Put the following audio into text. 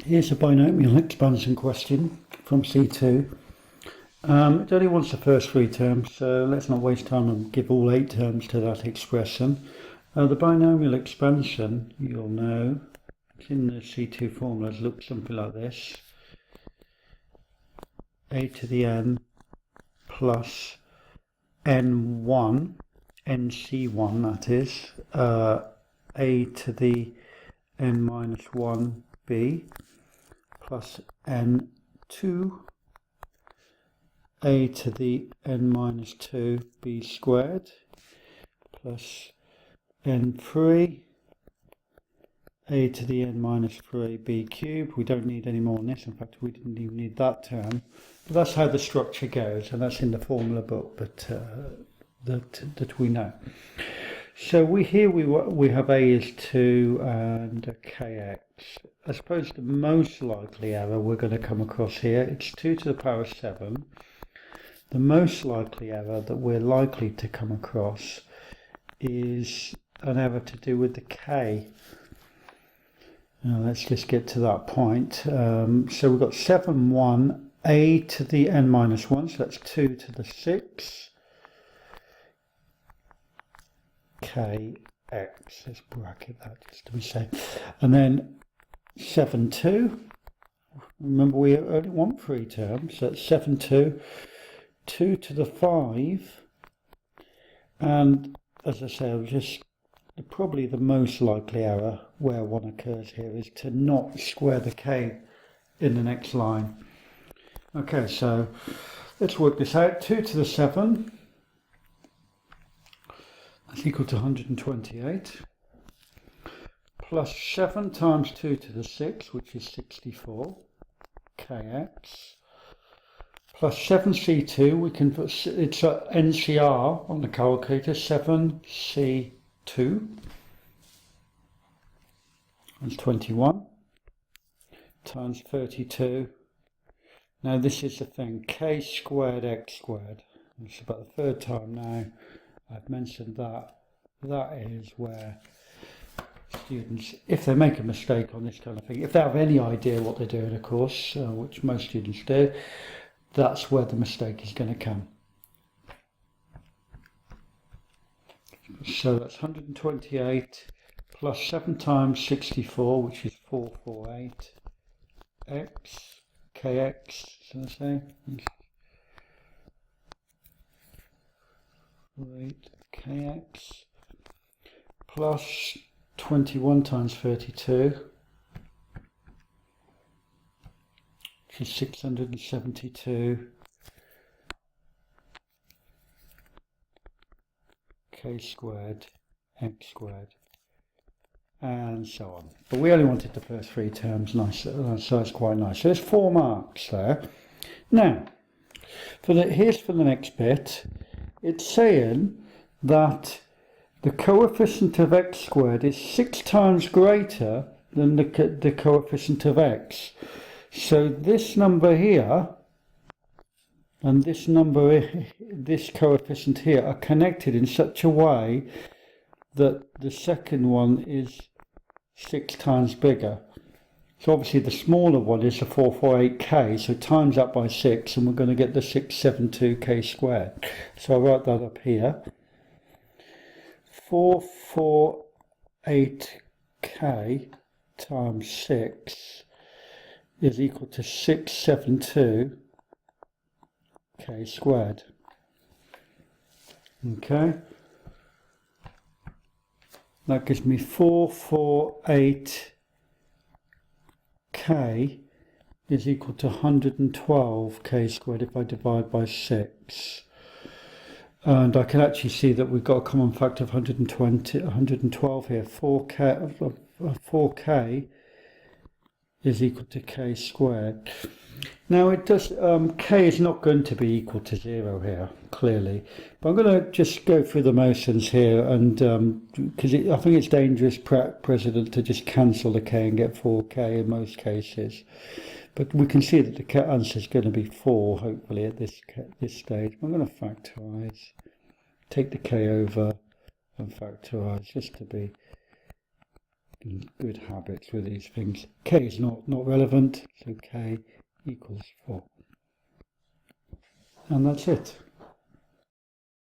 Here's a binomial expansion question from C2. It only wants the first three terms, so let's not waste time and give all 8 terms to that expression. The binomial expansion, you'll know, it's in the C2 formulas, looks something like this. A to the n plus n1, nc1 that is, a to the n minus 1b plus n2 a to the n minus 2b squared plus n3 a to the n minus 3b cubed. We don't need any more than this. In fact, we didn't even need that term. But that's how the structure goes, and that's in the formula book, but that we know. So we have a is 2 and a kx. I suppose the most likely error we're going to come across here, it's 2 to the power 7. The most likely error that we're likely to come across is an error to do with the k. Now let's just get to that point. So we've got 7, 1, a to the n minus 1, so that's 2 to the 6. Kx, let's bracket that just to be safe. And then 7, 2. Remember we only want 3 terms, so that's 7, 2. 2 to the 5. And as I say, probably the most likely error where one occurs here is to not square the k in the next line. Okay, so let's work this out. 2 to the 7, that's equal to 128, plus 7 times 2 to the 6, which is 64, kx, plus 7c2, we can put, it's a NCR on the calculator, 7c2, that's 21, times 32. Now this is the thing, k squared x squared. It's about the third time now I've mentioned that. That is where students, if they make a mistake on this kind of thing, if they have any idea what they're doing, of course, which most students do, that's where the mistake is going to come. So that's 128 plus 7 times 64, which is 448, x, kx, shall I say? Right, kx, plus 21 times 32, which is 672, k squared, x squared, and so on. But we only wanted the first 3 terms, nice, so that's quite nice. So there's 4 marks there. Now, here's for the next bit. It's saying that the coefficient of x squared is 6 times greater than the coefficient of x. So this number here and this number, this coefficient here, are connected in such a way that the second one is 6 times bigger. So obviously the smaller one is the 448k, so times that by 6 and we're going to get the 672k squared. So I'll write that up here. 448k times 6 is equal to 672k squared. Okay. That gives me 448k is equal to 112k squared if I divide by 6. And I can actually see that we've got a common factor of 112 here. 4k is equal to k squared. Now it does, k is not going to be equal to 0 here, clearly. But I'm going to just go through the motions here, and because I think it's dangerous, President, to just cancel the k and get 4k in most cases. But we can see that the answer is going to be 4, hopefully, at this stage. I'm going to factorise, take the k over and factorise, just to be good habits with these things. K is not relevant, so K equals 4. And that's it.